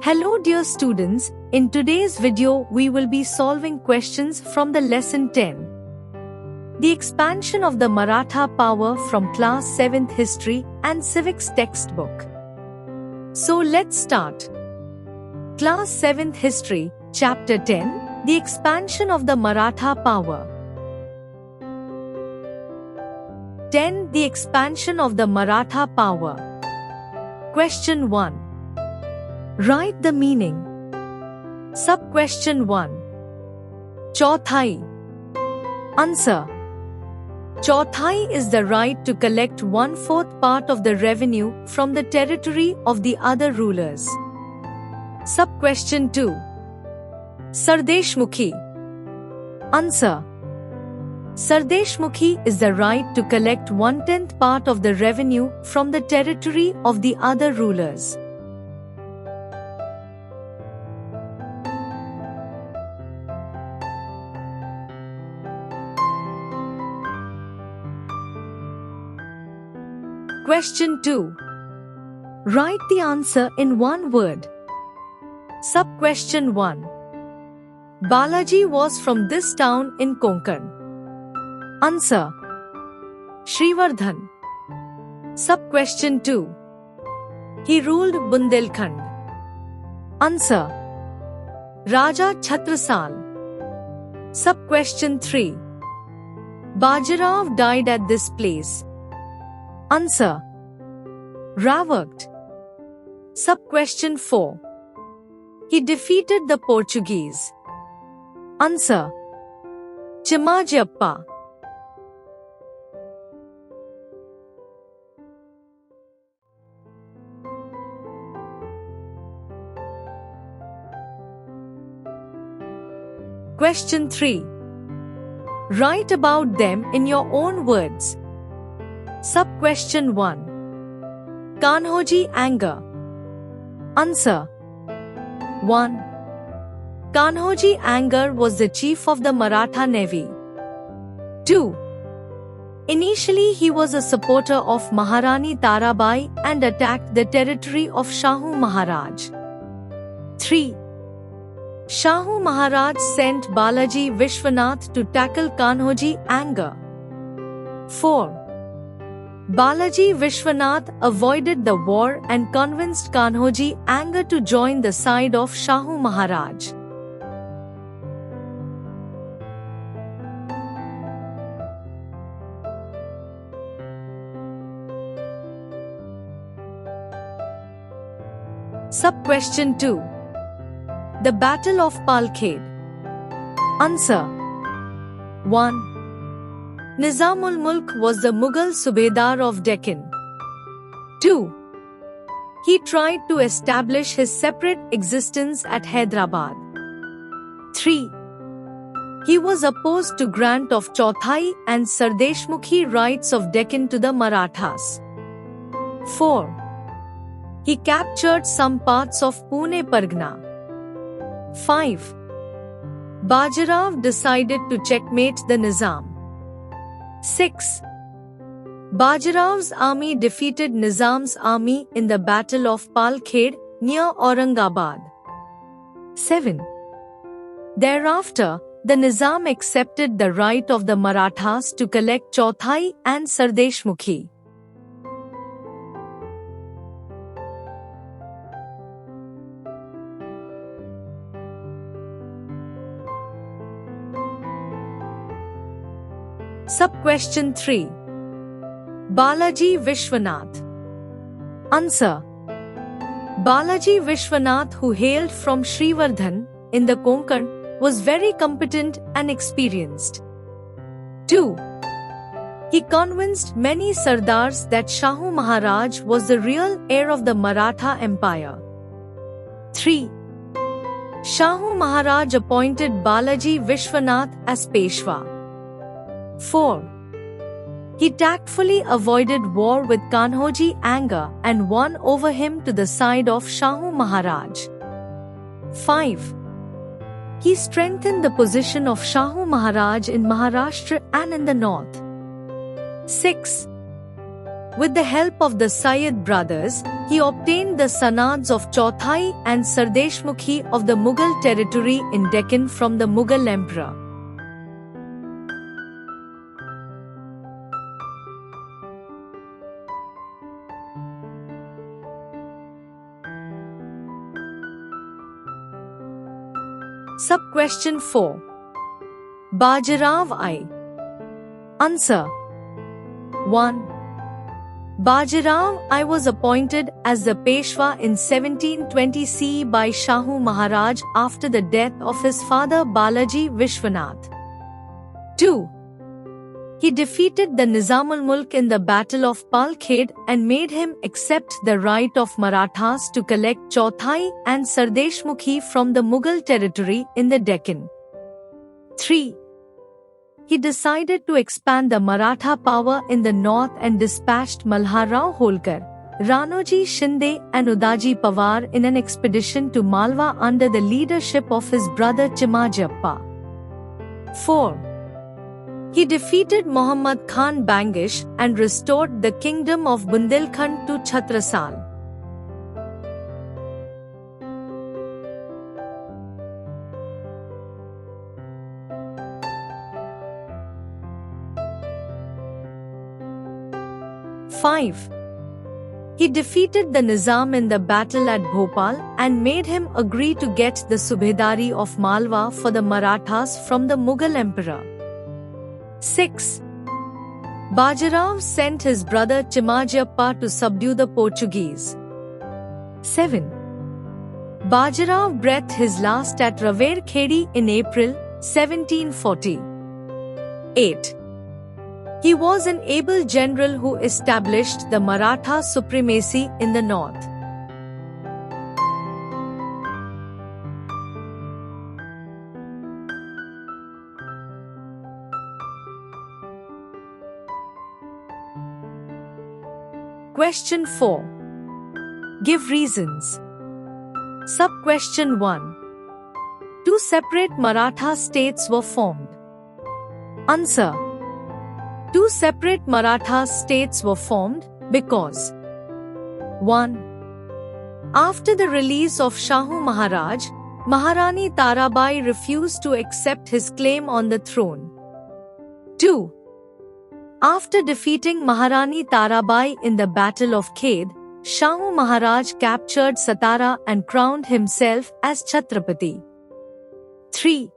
Hello dear students, in today's video we will be solving questions from the lesson 10. The expansion of the Maratha power from class 7th history and civics textbook. So let's start. Class 7th history, chapter 10, the expansion of the Maratha power. 10. The expansion of the Maratha power. Question 1. Write the meaning. Sub-question 1. Chauthai. Answer. Chauthai is the right to collect 1/4 part of the revenue from the territory of the other rulers. Sub-question 2. Sardeshmukhi. Answer. Sardeshmukhi is the right to collect 1/10 part of the revenue from the territory of the other rulers. Question 2. Write the answer in one word. Sub-question 1. Balaji was from this town in Konkan. Answer. Srivardhan. Sub-question 2. He ruled Bundelkhand. Answer. Raja Chhatrasal. Sub-question 3. Bajirao died at this place. Answer. Ravaghed. Sub-question 4. He defeated the Portuguese. Answer. Chimajappa. Question 3. Write about them in your own words. Sub-question 1. Kanhoji anger. Answer. 1. Kanhoji Anger was the chief of the Maratha navy. 2. Initially he was a supporter of Maharani Tarabai and attacked the territory of Shahu Maharaj. 3. Shahu Maharaj sent Balaji Vishwanath to tackle Kanhoji Anger. 4. Balaji Vishwanath avoided the war and convinced Kanhoji Anger to join the side of Shahu Maharaj. Sub-question 2. The Battle of Palkhed. Answer. 1. Nizamul Mulk was the Mughal Subedar of Deccan. 2. He tried to establish his separate existence at Hyderabad. 3. He was opposed to grant of Chauthai and Sardeshmukhi rights of Deccan to the Marathas. 4. He captured some parts of Pune Pargana. 5. Bajirao decided to checkmate the Nizam. 6. Bajirao's army defeated Nizam's army in the Battle of Palkhed near Aurangabad. 7. Thereafter, the Nizam accepted the right of the Marathas to collect Chauthai and Sardeshmukhi. Sub-question 3. Balaji Vishwanath. Answer. Balaji Vishwanath, who hailed from Srivardhan in the Konkan, was very competent and experienced. 2. He convinced many Sardars that Shahu Maharaj was the real heir of the Maratha Empire. 3. Shahu Maharaj appointed Balaji Vishwanath as Peshwa. 4. He tactfully avoided war with Kanhoji Anger and won over him to the side of Shahu Maharaj. 5. He strengthened the position of Shahu Maharaj in Maharashtra and in the north. 6. With the help of the Syed brothers, he obtained the sanads of Chauthai and Sardeshmukhi of the Mughal territory in Deccan from the Mughal emperor. Sub-question 4. Bajirao I. Answer. 1. Bajirao I was appointed as the Peshwa in 1720 CE by Shahu Maharaj after the death of his father Balaji Vishwanath. 2. He defeated the Nizamul Mulk in the Battle of Palkhed and made him accept the right of Marathas to collect Chauthai and Sardeshmukhi from the Mughal territory in the Deccan. 3. He decided to expand the Maratha power in the north and dispatched Malharrao Holkar, Ranoji Shinde and Udaji Pawar in an expedition to Malwa under the leadership of his brother Chimajappa. 4. He defeated Muhammad Khan Bangish and restored the kingdom of Bundelkhand to Chhatrasal. Five. He defeated the Nizam in the battle at Bhopal and made him agree to get the Subedari of Malwa for the Marathas from the Mughal emperor. 6. Bajirao sent his brother Chimajappa to subdue the Portuguese. 7. Bajirao breathed his last at Raverkhedi in April 1740. 8. He was an able general who established the Maratha supremacy in the north. Question 4. Give reasons. Sub-question 1. Two separate Maratha states were formed. Answer. Two separate Maratha states were formed because 1. After the release of Shahu Maharaj, Maharani Tarabai refused to accept his claim on the throne. 2. After defeating Maharani Tarabai in the Battle of Khed, Shahu Maharaj captured Satara and crowned himself as Chhatrapati. 3.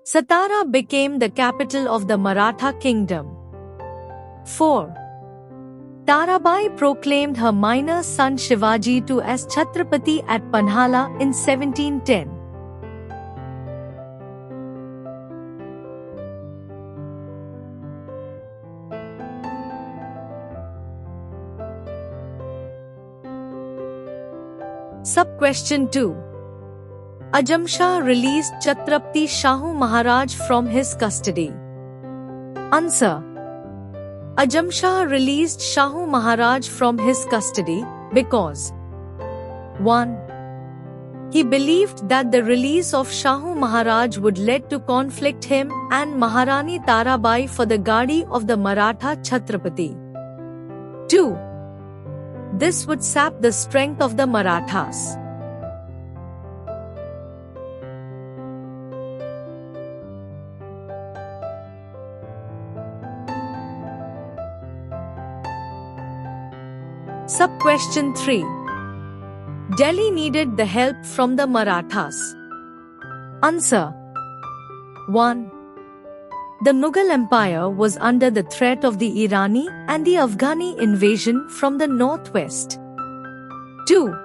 Satara became the capital of the Maratha kingdom. 4. Tarabai proclaimed her minor son Shivaji to as Chhatrapati at Panhala in 1710. Sub-question 2. Ajam Shah released Chhatrapati Shahu Maharaj from his custody. Answer. Ajam Shah released Shahu Maharaj from his custody because 1. He believed that the release of Shahu Maharaj would lead to conflict him and Maharani Tarabai for the Gadi of the Maratha Chhatrapati. 2. This would sap the strength of the Marathas. Sub-question 3. Delhi needed the help from the Marathas. Answer. 1. The Mughal Empire was under the threat of the Irani and the Afghani invasion from the northwest. 2.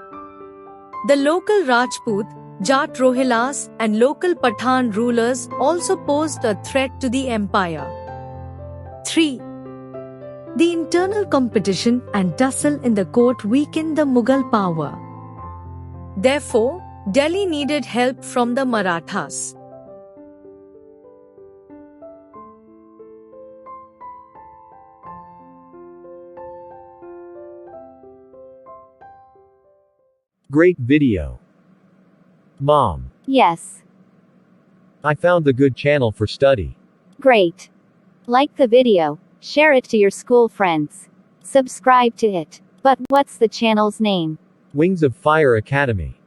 The local Rajput, Jat Rohillas and local Pathan rulers also posed a threat to the empire. 3. The internal competition and tussle in the court weakened the Mughal power. Therefore, Delhi needed help from the Marathas. Great video. Mom. Yes. I found the good channel for study. Great. Like the video. Share it to your school friends. Subscribe to it. But what's the channel's name? Wings of Fire Academy.